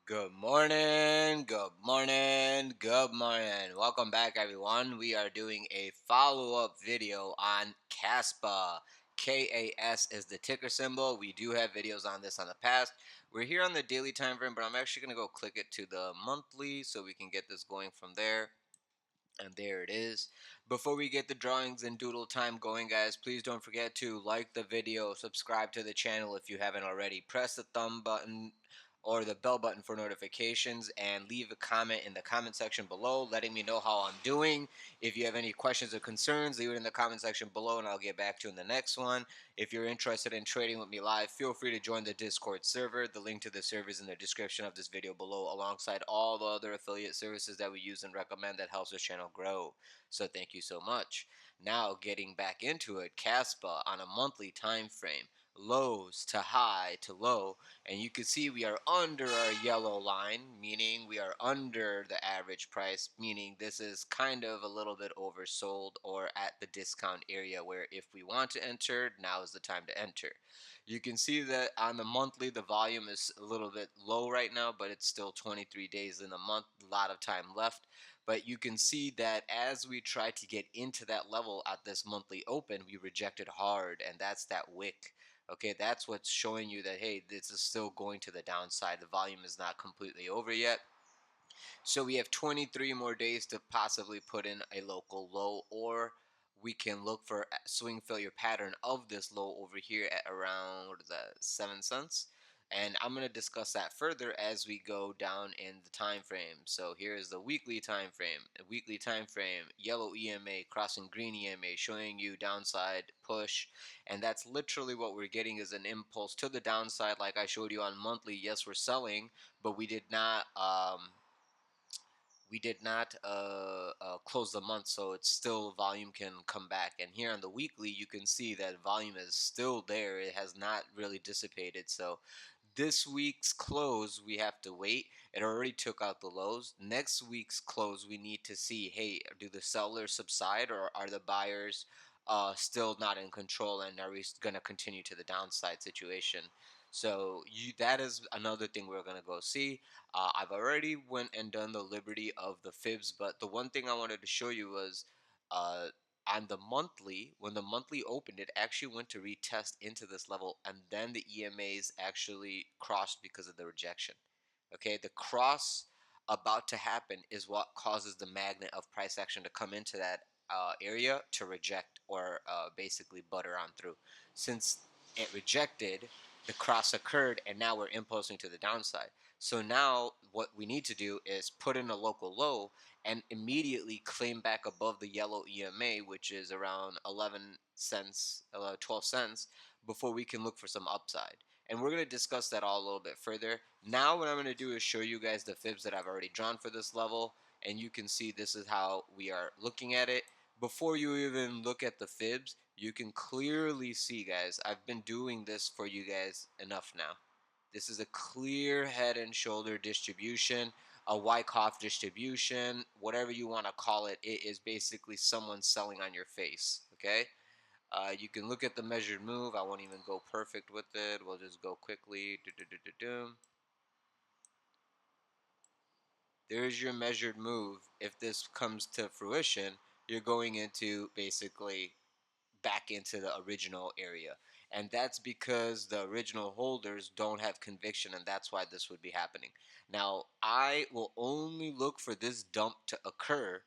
Good morning, good morning, good morning. Welcome back, everyone. We are doing a follow-up video on Kaspa. KAS is the ticker symbol. We do have videos on this on the past. We're here on the daily time frame, but I'm actually going to go click it to the monthly so we can get this going from there. And there it is. Before we get the drawings and doodle time going, guys, please don't forget to like the video, subscribe to the channel if you haven't already, press the thumb button or the bell button for notifications, and leave a comment in the comment section below letting me know how I'm doing. If you have any questions or concerns, leave it in the comment section below and I'll get back to you in the next one. If you're interested in trading with me live, feel free to join the Discord server. The link to the server is in the description of this video below, alongside all the other affiliate services that we use and recommend that helps this channel grow. So thank you so much. Now getting back into it, Kaspa on a monthly time frame, lows to high to low, and you can see we are under our yellow line, meaning we are under the average price, meaning this is kind of a little bit oversold or at the discount area where if we want to enter, now is the time to enter. You can see that on the monthly the volume is a little bit low right now, but it's still 23 days in a month, a lot of time left. But you can see that as we try to get into that level at this monthly open, we rejected hard, and that's that wick. Okay, that's what's showing you that, hey, this is still going to the downside. The volume is not completely over yet. So we have 23 more days to possibly put in a local low, or we can look for a swing failure pattern of this low over here at around, what is that, 7 cents. And I'm going to discuss that further as we go down in the time frame. So here is the weekly time frame. A weekly time frame, yellow EMA crossing green EMA, showing you downside push, and that's literally what we're getting is an impulse to the downside. Like I showed you on monthly, yes, we're selling, but we did not close the month, so it's still volume can come back. And here on the weekly, you can see that volume is still there. It has not really dissipated. So this week's close, we have to wait. It already took out the lows. Next week's close, we need to see, hey, do the sellers subside or are the buyers still not in control, and are we going to continue to the downside situation? So that is another thing we're going to go see. I've already went and done the liberty of the fibs, but the one thing I wanted to show you was uh, on the monthly, when the monthly opened, it actually went to retest into this level, and then the EMAs actually crossed because of the rejection. Okay, the cross about to happen is what causes the magnet of price action to come into that area to reject or basically butter on through. Since it rejected, the cross occurred, and now we're impulsing to the downside. So now what we need to do is put in a local low and immediately claim back above the yellow EMA, which is around 11 cents, 12 cents, before we can look for some upside. And we're going to discuss that all a little bit further. Now what I'm going to do is show you guys the fibs that I've already drawn for this level, and you can see this is how we are looking at it. Before you even look at the fibs, you can clearly see, guys, I've been doing this for you guys enough now. This is a clear head and shoulder distribution, a Wyckoff distribution, whatever you want to call it. It is basically someone selling on your face, okay? You can look at the measured move. I won't even go perfect with it. We'll just go quickly. There's your measured move. If this comes to fruition, you're going into basically back into the original area. And that's because the original holders don't have conviction, and that's why this would be happening. Now, I will only look for this dump to occur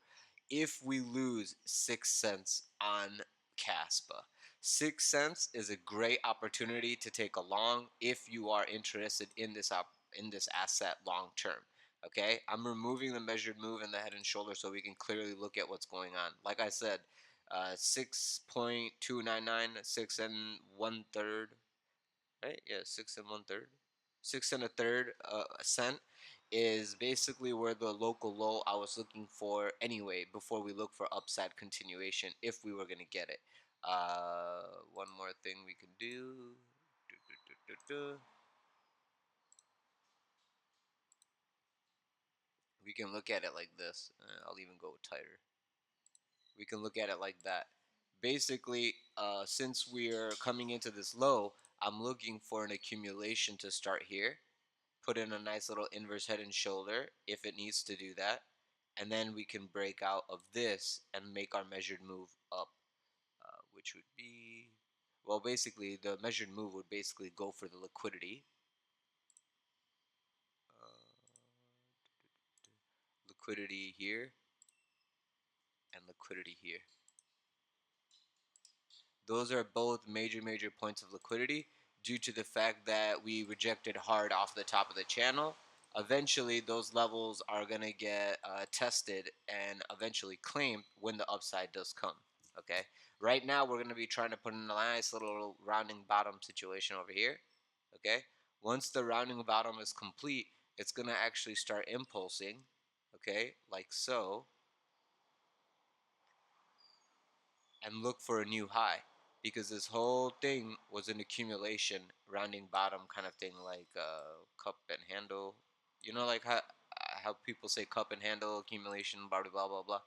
if we lose 6 cents on Kaspa. 6 cents is a great opportunity to take a long if you are interested in this asset long term. Okay, I'm removing the measured move and the head and shoulder so we can clearly look at what's going on. Like I said, 6.299, 6 1/3, right? Yeah, 6 1/3, 6 1/3 cent is basically where the local low I was looking for anyway before we look for upside continuation if we were going to get it. One more thing we can do. We can look at it like this. I'll even go tighter. We can look at it like that. Basically, since we're coming into this low, I'm looking for an accumulation to start here, put in a nice little inverse head and shoulder if it needs to do that. And then we can break out of this and make our measured move up, which would be, well, basically the measured move would basically go for the liquidity. Liquidity here and liquidity here. Those are both major points of liquidity due to the fact that we rejected hard off the top of the channel. Eventually, those levels are going to get tested and eventually claimed when the upside does come. Okay. Right now, we're going to be trying to put in a nice little rounding bottom situation over here. Okay. Once the rounding bottom is complete, it's going to actually start impulsing. Okay. Like so. And look for a new high, because this whole thing was an accumulation, rounding bottom kind of thing, like cup and handle. You know, like how people say cup and handle accumulation, blah blah blah blah blah.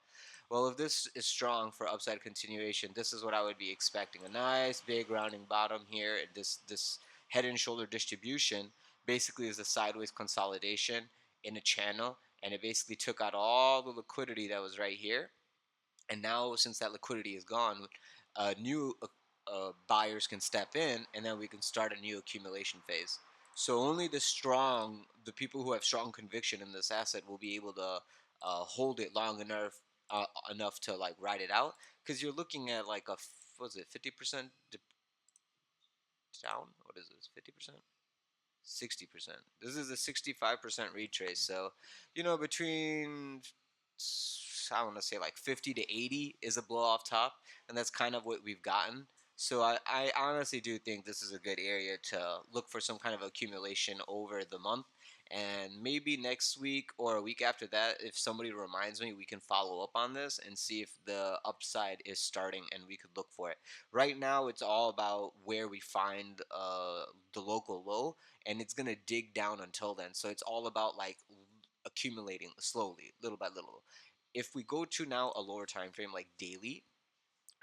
Well, if this is strong for upside continuation, this is what I would be expecting: a nice big rounding bottom here. This head and shoulder distribution basically is a sideways consolidation in a channel, and it basically took out all the liquidity that was right here. And now, since that liquidity is gone, new buyers can step in, and then we can start a new accumulation phase. So only the people who have strong conviction in this asset will be able to hold it long enough to like ride it out. Because you're looking at like what is it, 50% down? What is this? 50%? 60%. This is a 65% retrace. So, between, I want to say like 50 to 80 is a blow off top, and that's kind of what we've gotten. So I honestly do think this is a good area to look for some kind of accumulation over the month. And maybe next week or a week after that, if somebody reminds me, we can follow up on this and see if the upside is starting and we could look for it. Right now, it's all about where we find the local low, and it's gonna dig down until then. So it's all about like accumulating slowly, little by little. If we go to now a lower time frame like daily,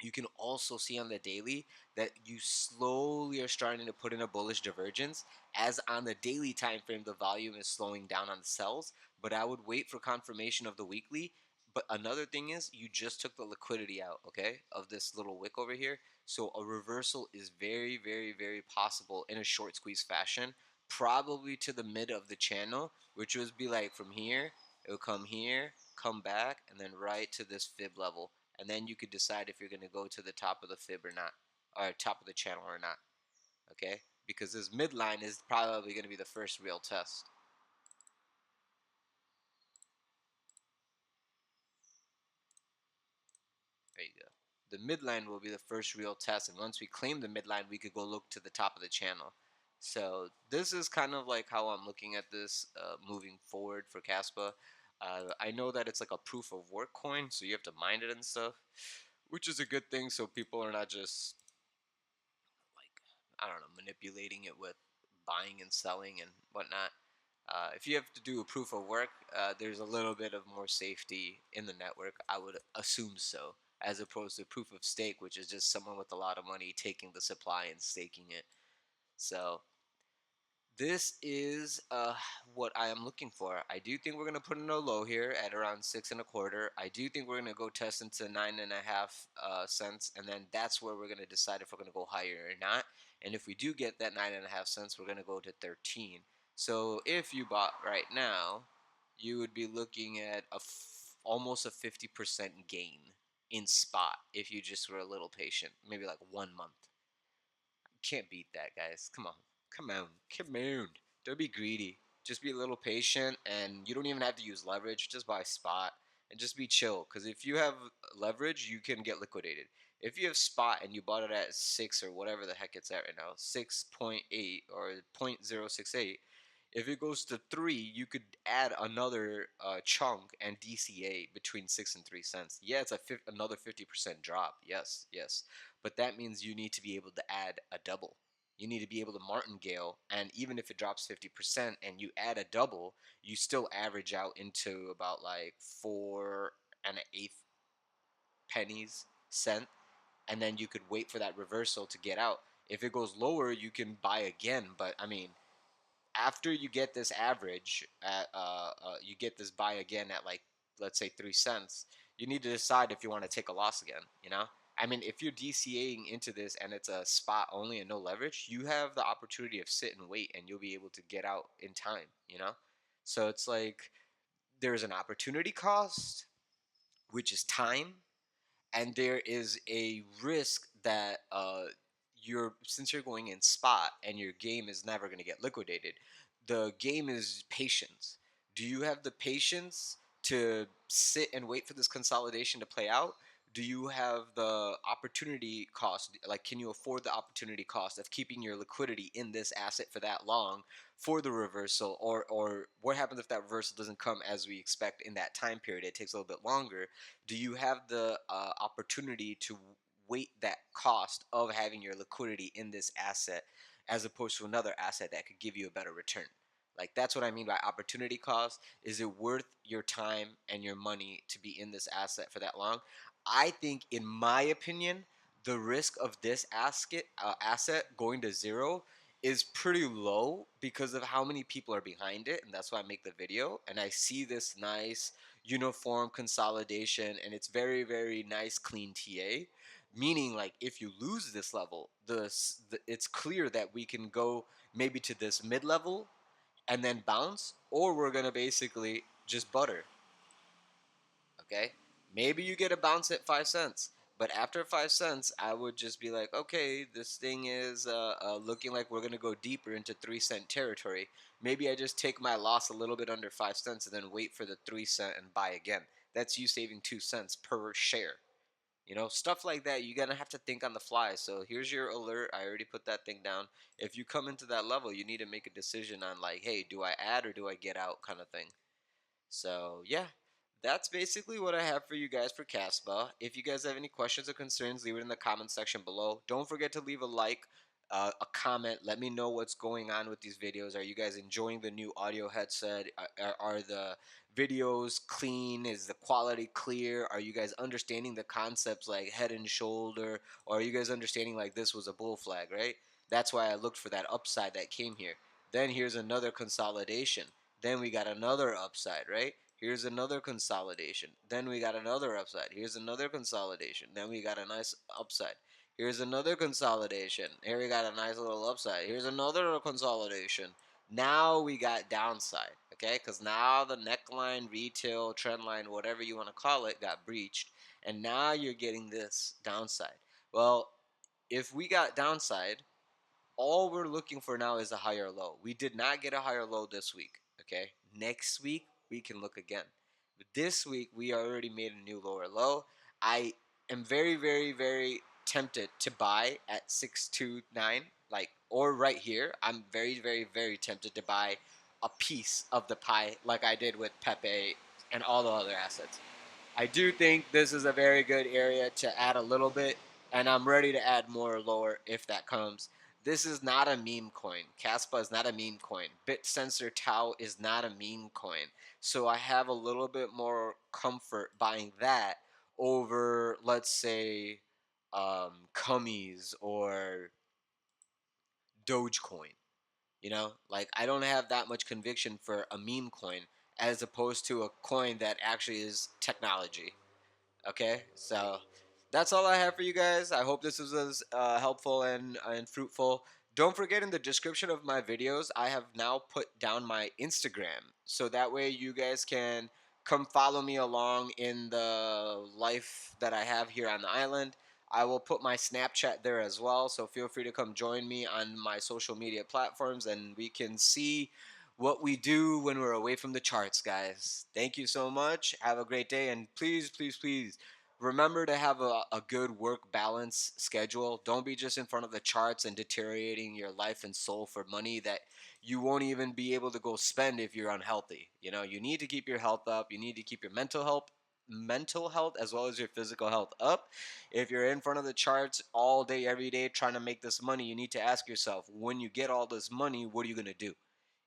you can also see on the daily that you slowly are starting to put in a bullish divergence, as on the daily time frame the volume is slowing down on the sells. But I would wait for confirmation of the weekly. But another thing is, you just took the liquidity out, okay, of this little wick over here. So a reversal is very possible in a short squeeze fashion, probably to the mid of the channel, which would be like from here, it will come here, come back, and then right to this fib level. And then you could decide if you're going to go to the top of the fib or not, or top of the channel or not. Okay, because this midline is probably going to be the first real test. There you go. The midline will be the first real test, and once we claim the midline, we could go look to the top of the channel. So this is kind of like how I'm looking at this moving forward for Kaspa. I know that it's like a proof of work coin, so you have to mine it and stuff, which is a good thing. So people are not just like, I don't know, manipulating it with buying and selling and whatnot. If you have to do a proof of work, there's a little bit of more safety in the network. I would assume so, as opposed to proof of stake, which is just someone with a lot of money taking the supply and staking it. So this is what I am looking for. I do think we're going to put in a low here at around 6.25. I do think we're going to go test into 9.5 cents, and then that's where we're going to decide if we're going to go higher or not. And if we do get that 9.5 cents, we're going to go to 13. So if you bought right now, you would be looking at almost a 50% gain in spot if you just were a little patient, maybe like 1 month. Can't beat that, guys. Come on. Come on. Come on. Don't be greedy. Just be a little patient, and you don't even have to use leverage. Just buy spot and just be chill. Because if you have leverage, you can get liquidated. If you have spot and you bought it at 6 or whatever the heck it's at right now, 6.8 or 0.068, if it goes to 3, you could add another chunk and DCA between 6 and 3 cents. Yeah, it's another 50% drop. Yes, yes. But that means you need to be able to add a double. You need to be able to martingale, and even if it drops 50% and you add a double, you still average out into about like 4 and an eighth pennies cent, and then you could wait for that reversal to get out. If it goes lower, you can buy again, but I mean, after you get this average at you get this buy again at like, let's say 3 cents, you need to decide if you want to take a loss again, you know. I mean, if you're DCAing into this and it's a spot only and no leverage, you have the opportunity of sit and wait and you'll be able to get out in time, you know. So it's like there's an opportunity cost, which is time, and there is a risk that you're since you're going in spot and your game is never going to get liquidated. The game is patience. Do you have the patience to sit and wait for this consolidation to play out? Do you have the opportunity cost, like can you afford the opportunity cost of keeping your liquidity in this asset for that long for the reversal? Or what happens if that reversal doesn't come as we expect in that time period, it takes a little bit longer? Do you have the opportunity to weight that cost of having your liquidity in this asset as opposed to another asset that could give you a better return? Like, that's what I mean by opportunity cost. Is it worth your time and your money to be in this asset for that long? I think, in my opinion, the risk of this asset going to zero is pretty low because of how many people are behind it, and that's why I make the video. And I see this nice uniform consolidation, and it's very, very nice clean TA, meaning like if you lose this level, it's clear that we can go maybe to this mid level and then bounce, or we're gonna basically just butter. Okay, maybe you get a bounce at 5 cents, but after 5 cents I would just be like, okay, this thing is looking like we're gonna go deeper into 3 cent territory. Maybe I just take my loss a little bit under 5 cents and then wait for the 3 cent and buy again. That's you saving 2 cents per share. You know, stuff like that, you're gonna have to think on the fly. So here's your alert. I already put that thing down. If you come into that level, you need to make a decision on like, hey, do I add or do I get out, kind of thing. So yeah, that's basically what I have for you guys for Kaspa. If you guys have any questions or concerns, leave it in the comment section below. Don't forget to leave a like, a comment. Let me know what's going on with these videos. Are you guys enjoying the new audio headset? Are the videos clean? Is the quality clear? Are you guys understanding the concepts like head and shoulder? Or are you guys understanding like this was a bull flag, right? That's why I looked for that upside that came here. Then here's another consolidation. Then we got another upside, right? Here's another consolidation. Then we got another upside. Here's another consolidation. Then we got a nice upside. Here's another consolidation. Here we got a nice little upside. Here's another consolidation. Now we got downside, okay? Because now the neckline, retail, trend line, whatever you want to call it, got breached. And now you're getting this downside. Well, if we got downside, all we're looking for now is a higher low. We did not get a higher low this week. Okay, next week we can look again. But this week we already made a new lower low. I am very, very, very tempted to buy at 629, like, or right here. I'm very, very, very tempted to buy a piece of the pie, like I did with Pepe and all the other assets. I do think this is a very good area to add a little bit, and I'm ready to add more lower if that comes. This is not a meme coin. Kaspa is not a meme coin. BitSensor Tau is not a meme coin. So I have a little bit more comfort buying that over, let's say, Cummies or Dogecoin. You know, like I don't have that much conviction for a meme coin as opposed to a coin that actually is technology. Okay, so that's all I have for you guys. I hope this was as helpful and fruitful. Don't forget, in the description of my videos, I have now put down my Instagram, so that way you guys can come follow me along in the life that I have here on the island. I will put my Snapchat there as well, so feel free to come join me on my social media platforms, and we can see what we do when we're away from the charts, guys. Thank you so much. Have a great day. And please, please, please remember to have a good work balance schedule. Don't be just in front of the charts and deteriorating your life and soul for money that you won't even be able to go spend if you're unhealthy. You know, you need to keep your health up. You need to keep your mental health as well as your physical health up. If you're in front of the charts all day every day trying to make this money, you need to ask yourself, when you get all this money, what are you going to do?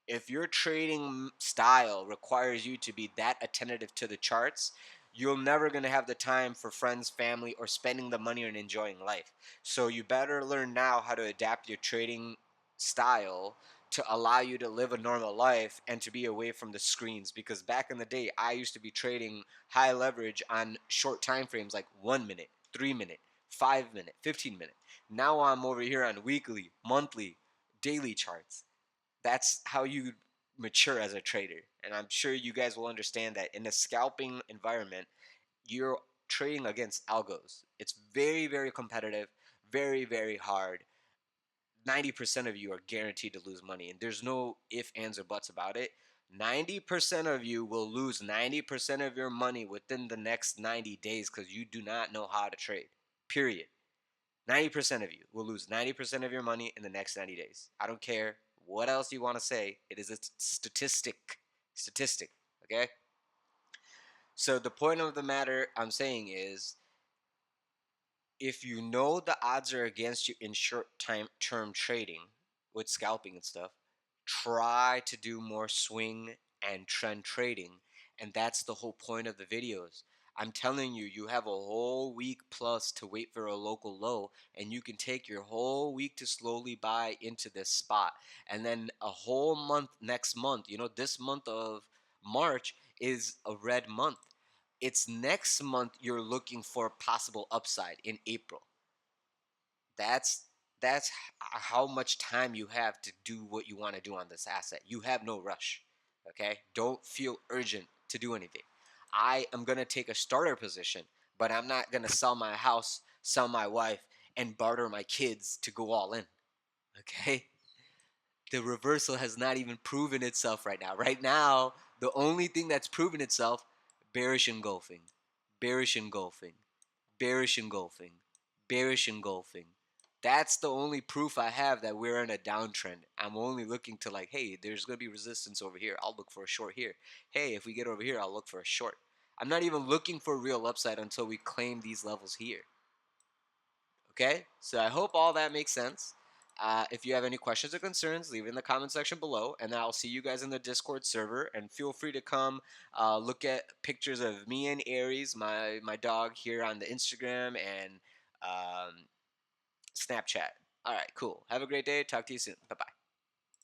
If your trading style requires you to be that attentive to the charts, you're never going to have the time for friends, family, or spending the money and enjoying life. So you better learn now how to adapt your trading style to allow you to live a normal life and to be away from the screens. Because back in the day, I used to be trading high leverage on short time frames like 1 minute, 3 minute, 5 minute, 15 minute. Now I'm over here on weekly, monthly, daily charts. That's how you mature as a trader. And I'm sure you guys will understand that in a scalping environment, you're trading against algos. It's very, very competitive, very, very hard. 90% of you are guaranteed to lose money, and there's no if, ands, or buts about it. 90% of you will lose 90% of your money within the next 90 days because you do not know how to trade. Period. 90% of you will lose 90% of your money in the next 90 days. I don't care what else you want to say. It is a statistic. Statistic. Okay? So the point of the matter I'm saying is, if you know the odds are against you in short time term trading with scalping and stuff, try to do more swing and trend trading. And that's the whole point of the videos. I'm telling you, you have a whole week plus to wait for a local low, and you can take your whole week to slowly buy into this spot. And then a whole month next month, this month of March is a red month. It's next month you're looking for possible upside in April. That's how much time you have to do what you want to do on this asset. You have no rush. Okay? Don't feel urgent to do anything. I am going to take a starter position, but I'm not going to sell my house, sell my wife, and barter my kids to go all in. Okay? The reversal has not even proven itself right now. Right now, the only thing that's proven itself, bearish engulfing, bearish engulfing, bearish engulfing, bearish engulfing. That's the only proof I have that we're in a downtrend. I'm only looking to like, hey, there's going to be resistance over here. I'll look for a short here. Hey, if we get over here, I'll look for a short. I'm not even looking for real upside until we claim these levels here. Okay, so I hope all that makes sense. If you have any questions or concerns, leave it in the comment section below, and I'll see you guys in the Discord server. And feel free to come look at pictures of me and Aries, my dog, here on the Instagram and Snapchat. All right, cool. Have a great day. Talk to you soon. Bye bye.